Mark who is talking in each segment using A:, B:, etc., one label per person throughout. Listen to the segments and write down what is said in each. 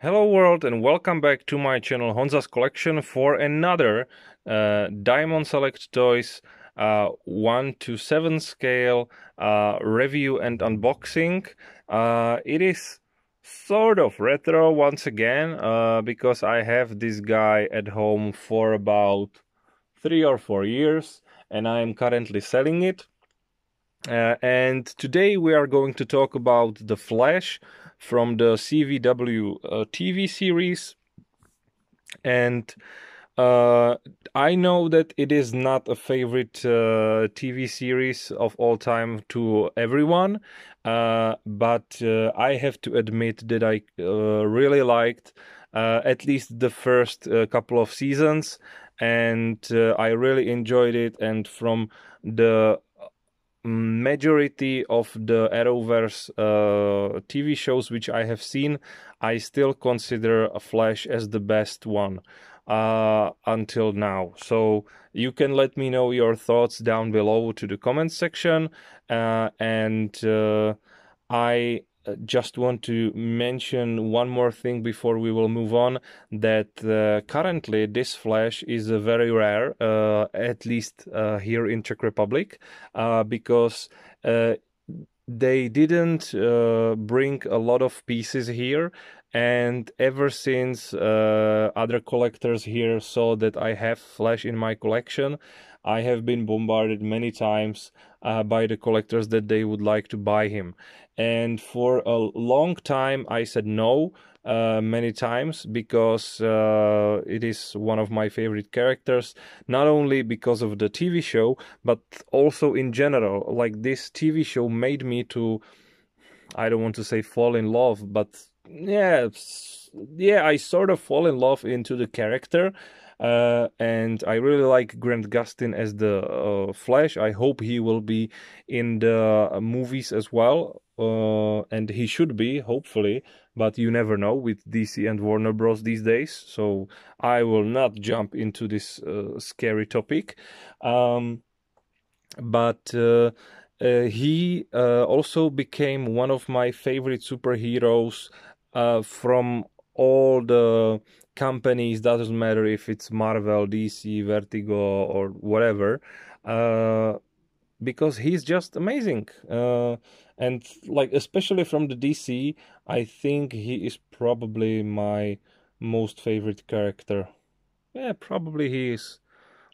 A: Hello world and welcome back to my channel Honza's Collection for another Diamond Select Toys 1 to 7 scale review and unboxing. It is sort of retro once again because I have this guy at home for about 3 or 4 years and I am currently selling it. And today we are going to talk about The Flash from the CW TV series. And I know that it is not a favorite TV series of all time to everyone, but I have to admit that I really liked at least the first couple of seasons, and I really enjoyed it. And from the majority of the Arrowverse TV shows which I have seen, I still consider Flash as the best one until now. So you can let me know your thoughts down below to the comment section, and I just want to mention one more thing before we will move on, that currently this Flash is very rare, at least here in Czech Republic, because they didn't bring a lot of pieces here, and ever since other collectors here saw that I have Flash in my collection, I have been bombarded many times by the collectors that they would like to buy him. And for a long time I said no many times, because it is one of my favorite characters, not only because of the TV show, but also in general. Like, this TV show made me to, I don't want to say fall in love, but yeah, I sort of fall in love into the character. And I really like Grant Gustin as the Flash. I hope he will be in the movies as well, and he should be, hopefully, but you never know with DC and Warner Bros. These days, so I will not jump into this scary topic. But he also became one of my favorite superheroes from all the companies. Doesn't matter if it's Marvel, DC, Vertigo, or whatever, because he's just amazing. And like, especially from the DC, I think he is probably my most favorite character. Yeah, probably he is.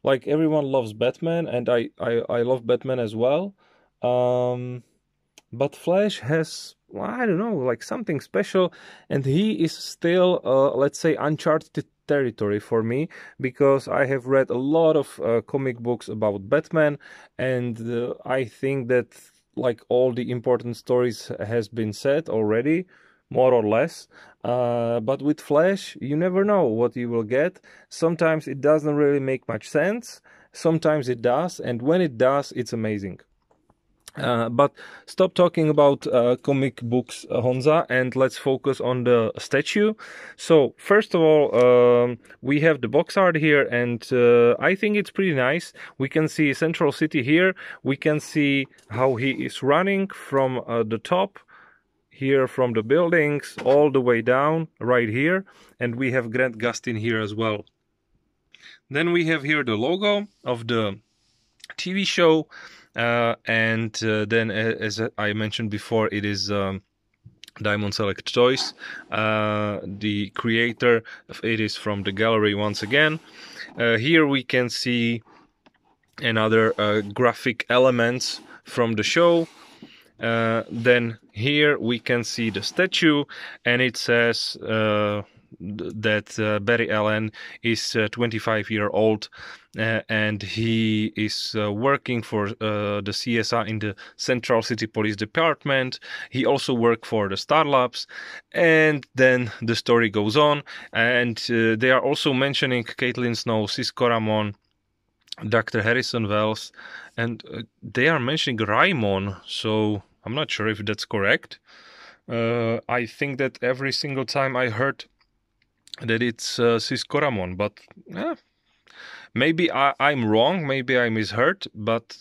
A: Like, everyone loves Batman, and I love Batman as well. But Flash has, I don't know, like something special, and he is still, let's say, uncharted territory for me, because I have read a lot of comic books about Batman, and I think that like all the important stories has been said already, more or less. But with Flash, you never know what you will get. Sometimes it doesn't really make much sense, sometimes it does, and when it does, it's amazing. But stop talking about comic books, Honza, and let's focus on the statue. So first of all, we have the box art here, and I think it's pretty nice. We can see Central City here. We can see how he is running from the top here, from the buildings all the way down right here, and we have Grant Gustin here as well. Then we have here the logo of the TV show. And then, as I mentioned before, it is Diamond Select Toys. The creator of it is from the gallery once again. Here we can see another graphic elements from the show. Then here we can see the statue, and it says that Barry Allen is 25-year-old, and he is working for the CSI in the Central City Police Department. He also worked for the Star Labs, and then the story goes on, and they are also mentioning Caitlin Snow, Cisco Ramon, Dr. Harrison Wells, and they are mentioning Raimon, so I'm not sure if that's correct. I think that every single time I heard that it's Cisco Ramon, but maybe I'm wrong, maybe I misheard, but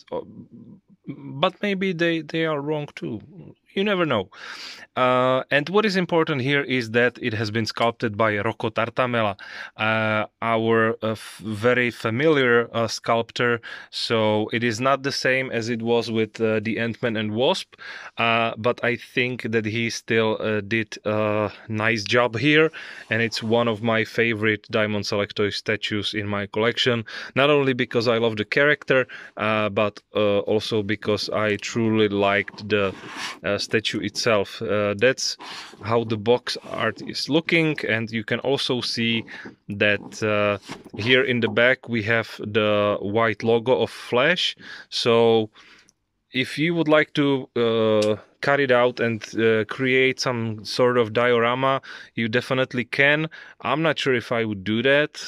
A: maybe they are wrong too. you never know. And what is important here is that it has been sculpted by Rocco Tartamella, our very familiar sculptor. So it is not the same as it was with the Ant-Man and Wasp, but I think that he still did a nice job here, and it's one of my favorite Diamond Select Toys statues in my collection, not only because I love the character, but also because I truly liked the statue itself. That's how the box art is looking, and you can also see that here in the back we have the white logo of Flash. So if you would like to cut it out and create some sort of diorama, you definitely can. I'm not sure if I would do that.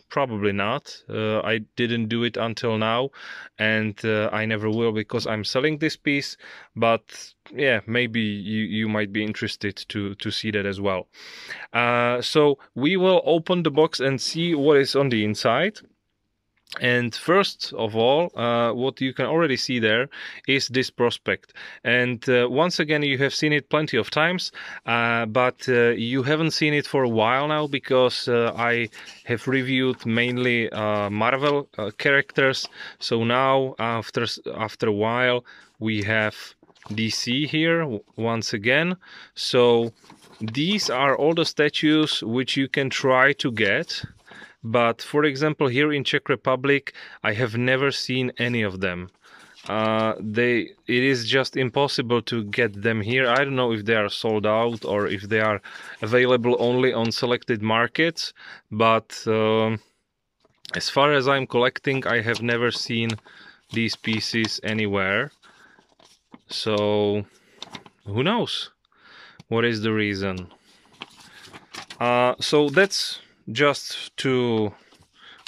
A: Probably not. I didn't do it until now, and I never will because I'm selling this piece. But yeah, maybe you might be interested to see that as well. So we will open the box and see what is on the inside. And first of all, what you can already see there is this prospect. And once again, you have seen it plenty of times, but you haven't seen it for a while now because I have reviewed mainly Marvel characters. So now, after a while, we have DC here once again. So these are all the statues which you can try to get. But for example, here in Czech Republic, I have never seen any of them. It is just impossible to get them here. I don't know if they are sold out or if they are available only on selected markets. But as far as I'm collecting, I have never seen these pieces anywhere. So who knows what is the reason? So that's just to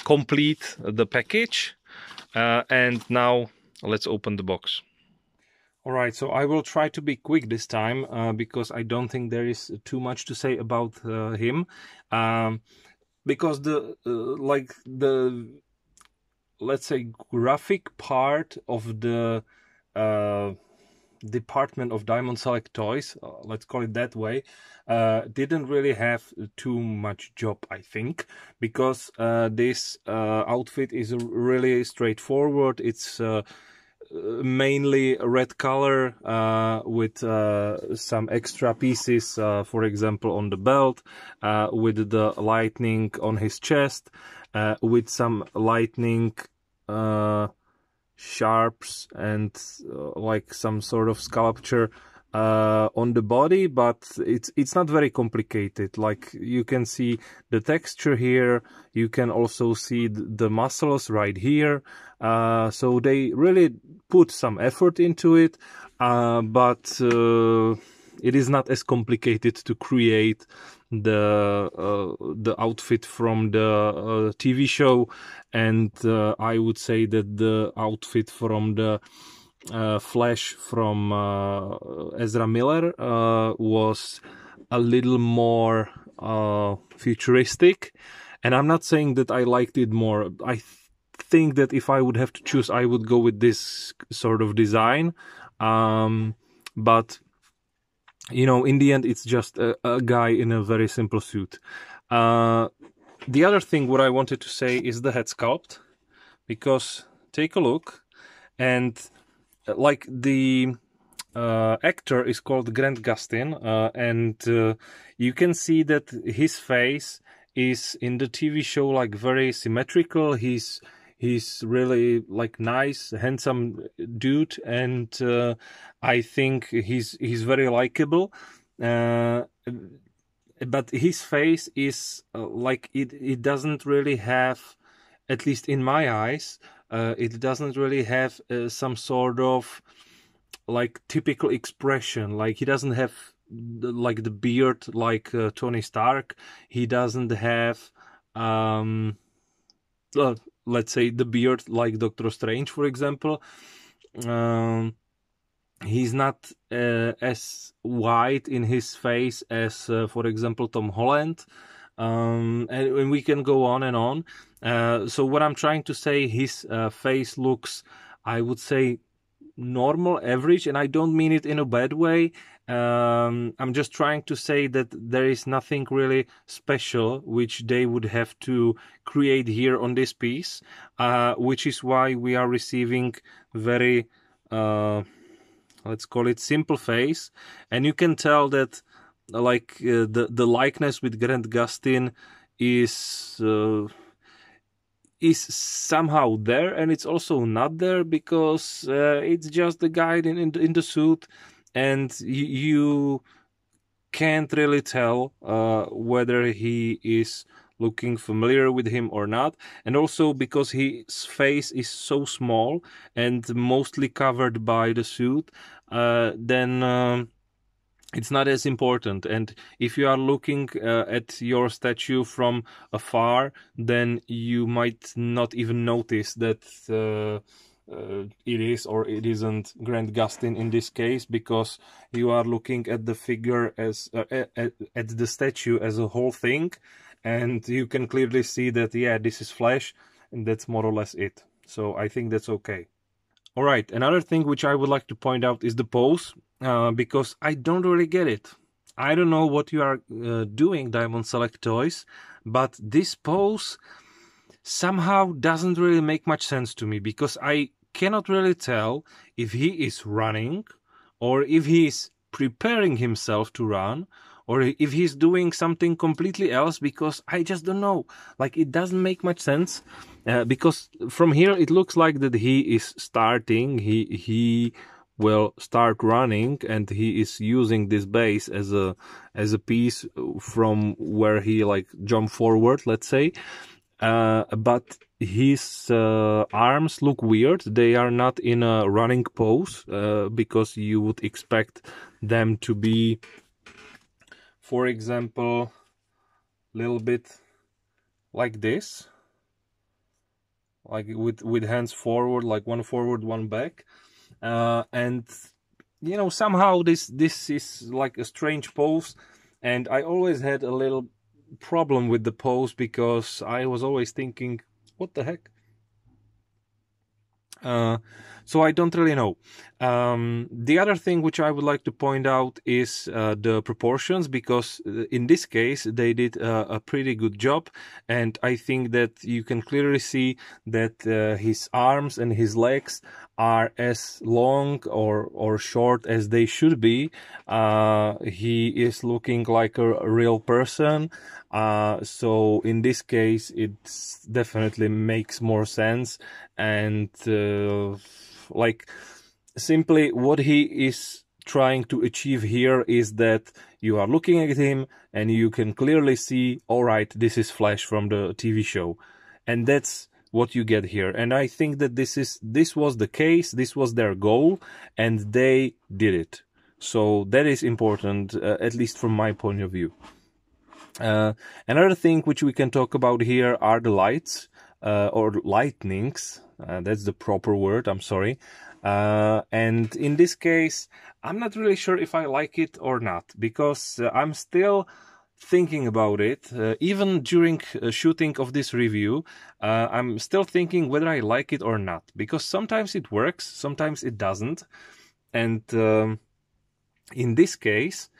A: complete the package, and now let's open the box. All right, so I will try to be quick this time because I don't think there is too much to say about him, because the let's say graphic part of the department of Diamond Select Toys, let's call it that way, didn't really have too much job, I think, because this outfit is really straightforward. It's mainly red color with some extra pieces, for example on the belt, with the lightning on his chest, with some lightning sharps and like some sort of sculpture on the body, but it's not very complicated. Like you can see the texture here, you can also see the muscles right here, so they really put some effort into it, but it is not as complicated to create the outfit from the TV show, and I would say that the outfit from the Flash from Ezra Miller was a little more futuristic, and I'm not saying that I liked it more. I think that if I would have to choose, I would go with this sort of design, but you know, in the end, it's just a guy in a very simple suit. The other thing what I wanted to say is the head sculpt, because take a look, and like the actor is called Grant Gustin, and you can see that his face is in the TV show like very symmetrical. He's really like nice, handsome dude, and I think he's very likable. But his face is like it doesn't really have, at least in my eyes, it doesn't really have some sort of like typical expression. Like he doesn't have like the beard like Tony Stark. He doesn't have let's say the beard like Doctor Strange, for example. He's not as white in his face as, for example, Tom Holland. And we can go on and on. So what I'm trying to say, his face looks, I would say, normal, average, and I don't mean it in a bad way. I'm just trying to say that there is nothing really special which they would have to create here on this piece, which is why we are receiving very, let's call it simple face. And you can tell that like the likeness with Grant Gustin is somehow there, and it's also not there, because it's just the guy in the suit, and you can't really tell whether he is looking familiar with him or not. And also because his face is so small and mostly covered by the suit, then it's not as important. And if you are looking at your statue from afar, then you might not even notice that it is or it isn't Grant Gustin in this case, because you are looking at the figure as at the statue as a whole thing, and you can clearly see that, yeah, this is flesh, and that's more or less it. So I think that's okay. All right, another thing which I would like to point out is the pose, because I don't really get it. I don't know what you are doing, Diamond Select Toys, but this pose somehow doesn't really make much sense to me, because I cannot really tell if he is running, or if he is preparing himself to run, or if he's doing something completely else, because I just don't know. Like, it doesn't make much sense, because from here it looks like that he is starting, he will start running, and he is using this base as a piece from where he like jump forward, let's say. But his arms look weird. They are not in a running pose, because you would expect them to be, for example, a little bit like this, like with hands forward, like one forward, one back. And you know, somehow this is like a strange pose, and I always had a little problem with the pose, because I was always thinking, what the heck? So I don't really know. The other thing which I would like to point out is the proportions, because in this case they did a pretty good job, and I think that you can clearly see that his arms and his legs are as long or short as they should be. He is looking like a real person, so in this case it definitely makes more sense. And like, simply what he is trying to achieve here is that you are looking at him and you can clearly see, all right, this is Flash from the TV show, and that's what you get here. And I think that this was the case, this was their goal, and they did it. So that is important, at least from my point of view. Another thing which we can talk about here are the lights, or lightnings. That's the proper word, I'm sorry. And in this case, I'm not really sure if I like it or not, because I'm still thinking about it. Even during shooting of this review, I'm still thinking whether I like it or not, because sometimes it works, sometimes it doesn't. And in this case,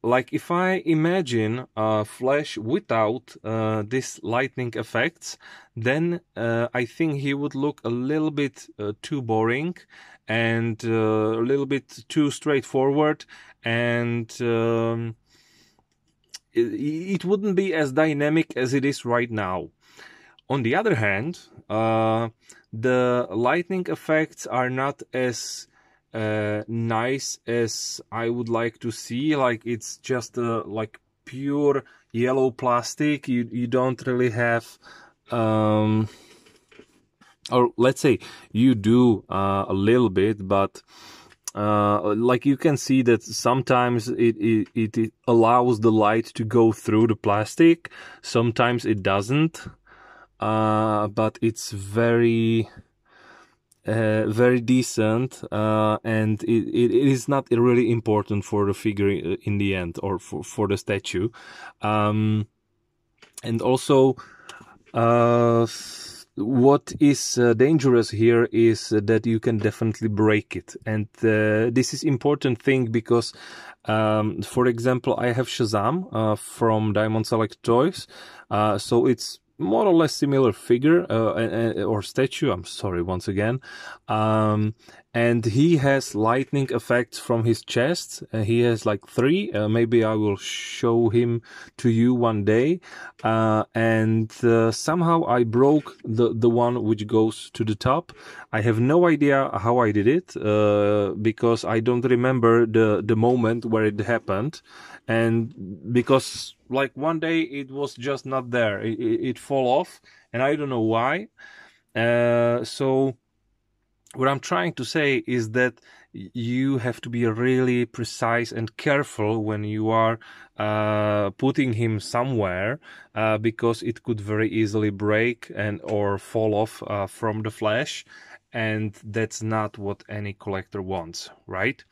A: like, if I imagine Flash without this lightning effects, then I think he would look a little bit too boring, and a little bit too straightforward, and it wouldn't be as dynamic as it is right now. On the other hand, the lightning effects are not as nice as I would like to see. Like, it's just like pure yellow plastic. You don't really have, or let's say you do a little bit, but like, you can see that sometimes it allows the light to go through the plastic, sometimes it doesn't, but it's very decent, and it is not really important for the figure in the end, or for the statue. And also, what is dangerous here is that you can definitely break it, and this is important thing because, for example, I have Shazam from Diamond Select Toys, so it's more or less similar figure or statue. I'm sorry once again, and he has lightning effects from his chest. He has like 3. Maybe I will show him to you one day. And somehow I broke the one which goes to the top. I have no idea how I did it because I don't remember the moment where it happened, and because like one day it was just not there. It fall off, and I don't know why. So what I'm trying to say is that you have to be really precise and careful when you are putting him somewhere, because it could very easily break and or fall off from the flash, and that's not what any collector wants, right?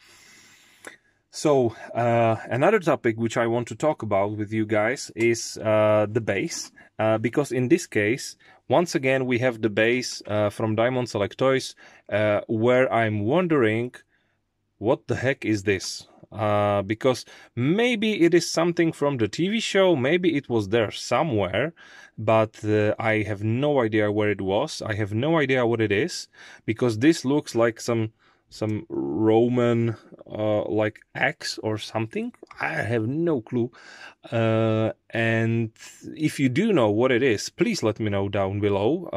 A: So another topic which I want to talk about with you guys is the base, because in this case, once again, we have the base from Diamond Select Toys, where I'm wondering, what the heck is this? Because maybe it is something from the TV show, maybe it was there somewhere, but I have no idea where it was. I have no idea what it is, because this looks like some Roman like axe or something. I have no clue, and if you do know what it is, please let me know down below.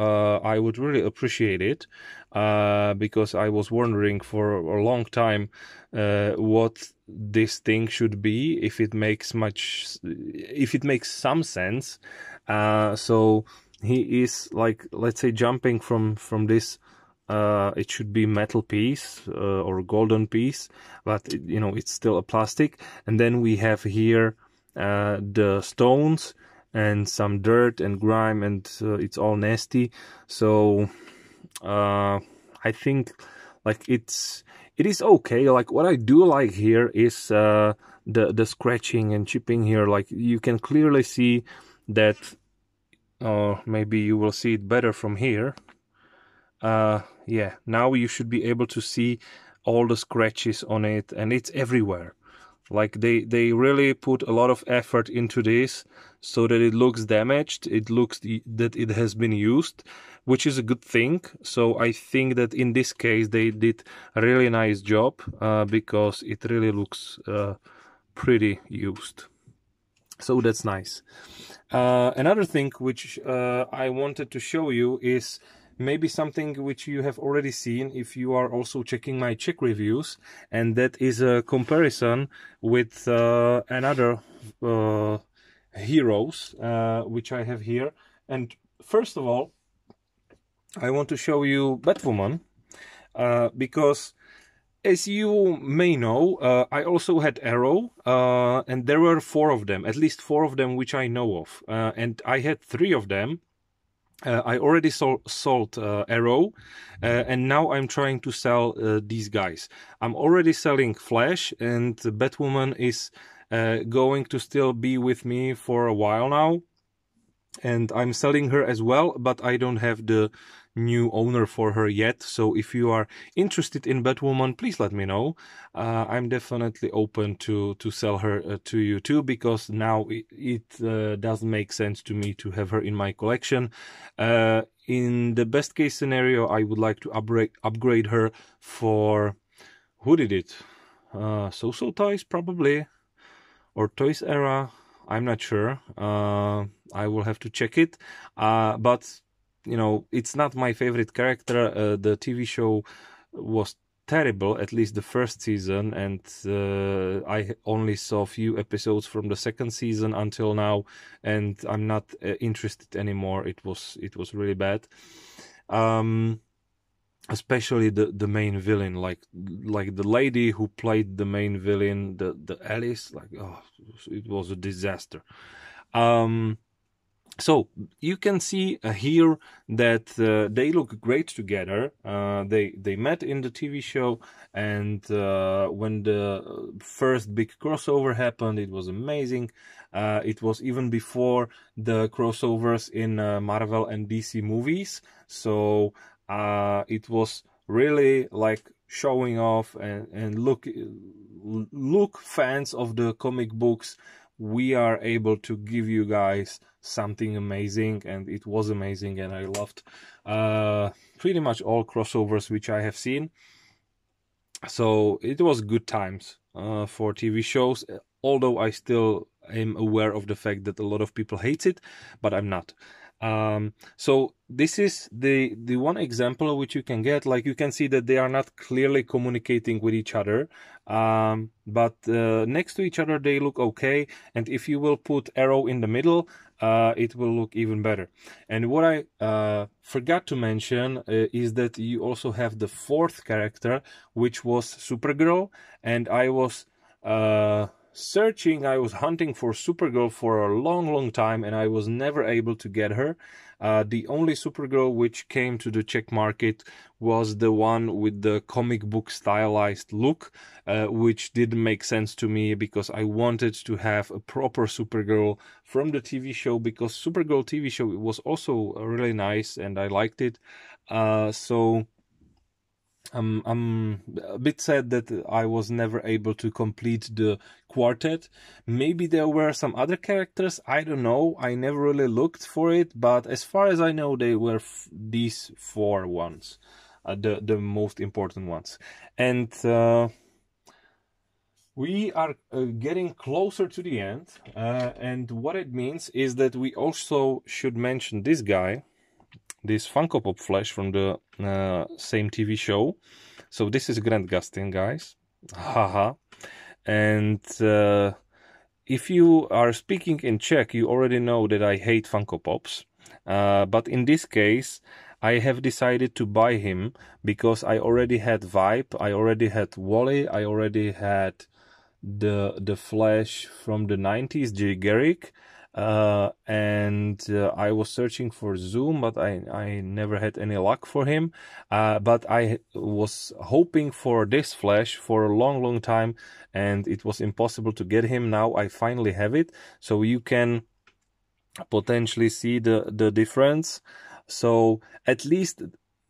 A: I would really appreciate it, because I was wondering for a long time what this thing should be, if it makes some sense. So he is like, let's say, jumping from this it should be metal piece or golden piece, but you know, it's still a plastic. And then we have here the stones and some dirt and grime, and it's all nasty. So I think like it is okay. Like what I do like here is the scratching and chipping here. Like you can clearly see that. Maybe you will see it better from here. Yeah, now you should be able to see all the scratches on it, and it's everywhere. Like they really put a lot of effort into this so that it looks damaged, it looks that it has been used, which is a good thing. So I think that in this case they did a really nice job, because it really looks pretty used. So that's nice. Another thing which I wanted to show you is maybe something which you have already seen if you are also checking my Czech reviews, and that is a comparison with another heroes which I have here. And first of all, I want to show you Batwoman, because as you may know, I also had Arrow, and there were 4 of them, at least 4 of them which I know of, and I had 3 of them. I already sold Arrow, and now I'm trying to sell these guys. I'm already selling Flash, and Batwoman is going to still be with me for a while now, and I'm selling her as well, but I don't have the new owner for her yet. So if you are interested in Batwoman, please let me know. I'm definitely open to sell her to you too, because now it does make sense to me to have her in my collection. In the best case scenario, I would like to upgrade her for, who did it? So Toys probably, or Toys Era. I'm not sure. I will have to check it. But you know, it's not my favorite character. The TV show was terrible, at least the first season, and I only saw a few episodes from the second season until now, and I'm not interested anymore. It was really bad. Especially the main villain, like the lady who played the main villain, the Alice, like, oh, it was a disaster. So you can see here that they look great together. They met in the TV show, and when the first big crossover happened, it was amazing. It was even before the crossovers in Marvel and DC movies. So it was really like showing off and look fans of the comic books, we are able to give you guys something amazing, and it was amazing, and I loved pretty much all crossovers which I have seen. So it was good times for TV shows, although I still am aware of the fact that a lot of people hate it, but I'm not. So this is the one example which you can get. Like, you can see that they are not clearly communicating with each other, but next to each other they look okay, and if you will put Arrow in the middle, it will look even better. And what I forgot to mention is that you also have the fourth character, which was Supergirl, and I was I was hunting for Supergirl for a long time, and I was never able to get her. The only Supergirl which came to the Czech market was the one with the comic book stylized look, which didn't make sense to me, because I wanted to have a proper Supergirl from the TV show, because Supergirl TV show was also really nice and I liked it. So I'm a bit sad that I was never able to complete the quartet. Maybe there were some other characters, I don't know. I never really looked for it, but as far as I know, they were these four ones, the most important ones. And we are getting closer to the end, and what it means is that we also should mention this guy, this Funko Pop Flash from the same TV show. So this is Grant Gustin, guys. Haha. And if you are speaking in Czech, you already know that I hate Funko Pops. But in this case, I have decided to buy him because I already had Vibe, I already had Wally, I already had the Flash from the 90s, Jay Garrick. And I was searching for Zoom, but I never had any luck for him. But I was hoping for this Flash for a long time, and it was impossible to get him. Now I finally have it, so you can potentially see the difference. So at least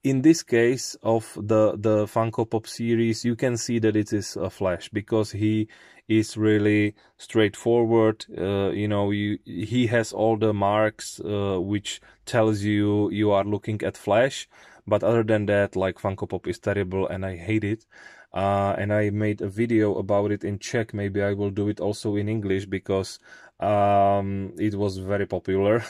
A: in this case of the Funko Pop series, you can see that it is a Flash, because he is really straightforward. You know, he has all the marks which tells you are looking at Flash. But other than that, like, Funko Pop is terrible and I hate it. And I made a video about it in Czech. Maybe I will do it also in English, because it was very popular,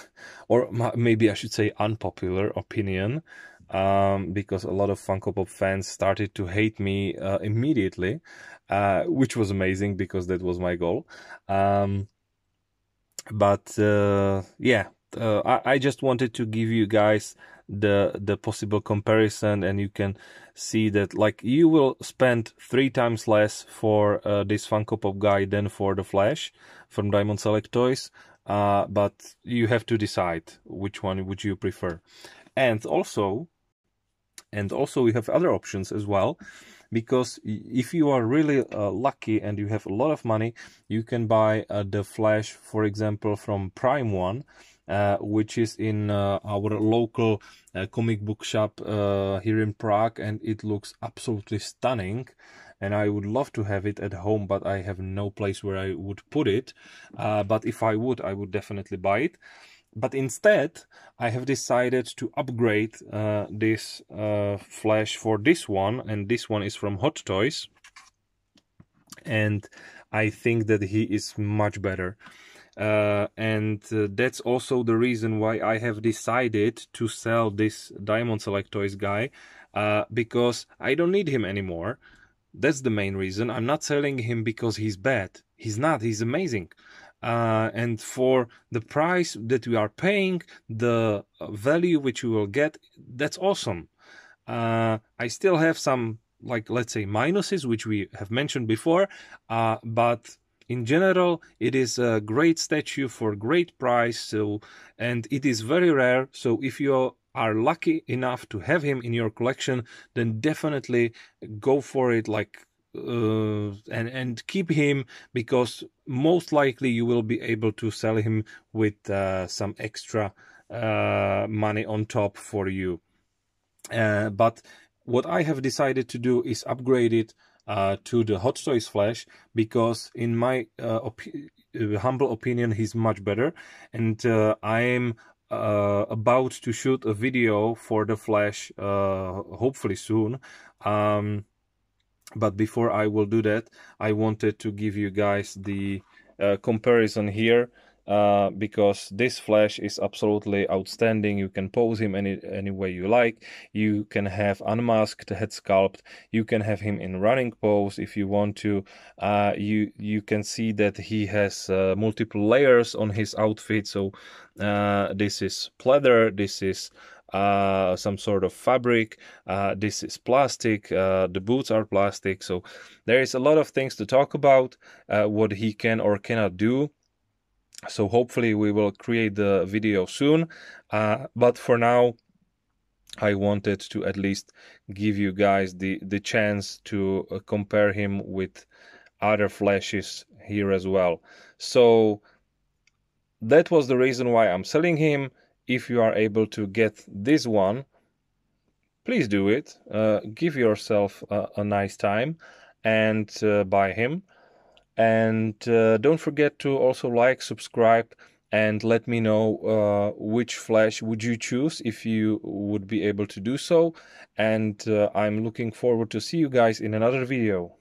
A: or maybe I should say unpopular opinion. Because a lot of Funko Pop fans started to hate me immediately, which was amazing, because that was my goal. But yeah, I just wanted to give you guys the possible comparison, and you can see that, like, you will spend 3 times less for this Funko Pop guy than for the Flash from Diamond Select Toys, but you have to decide which one would you prefer. And also you have other options as well, because if you are really lucky and you have a lot of money, you can buy the Flash, for example, from Prime One, which is in our local comic book shop here in Prague, and it looks absolutely stunning. And I would love to have it at home, but I have no place where I would put it. But if I would definitely buy it. But instead, I have decided to upgrade this Flash for this one, and this one is from Hot Toys. And I think that he is much better. And that's also the reason why I have decided to sell this Diamond Select Toys guy, because I don't need him anymore. That's the main reason. I'm not selling him because he's bad. He's not. He's amazing. And for the price that we are paying, the value which you will get, that's awesome. I still have some, like, let's say, minuses, which we have mentioned before, but in general, it is a great statue for a great price. So, and it is very rare. So if you are lucky enough to have him in your collection, then definitely go for it. Like, and keep him, because most likely you will be able to sell him with some extra money on top for you. But what I have decided to do is upgrade it to the Hot Toys Flash, because in my humble opinion he's much better, and I'm about to shoot a video for the Flash hopefully soon. But before I will do that, I wanted to give you guys the comparison here, because this Flash is absolutely outstanding. You can pose him any way you like. You can have unmasked head sculpt. You can have him in running pose if you want to. You can see that he has multiple layers on his outfit. So this is pleather, this is some sort of fabric, this is plastic, the boots are plastic. So there is a lot of things to talk about, what he can or cannot do. So hopefully we will create the video soon, but for now I wanted to at least give you guys the chance to compare him with other Flashes here as well. So that was the reason why I'm selling him. If you are able to get this one, please do it. Give yourself a nice time and buy him. And don't forget to also like, subscribe, and let me know which Flash would you choose if you would be able to do so. And I'm looking forward to see you guys in another video.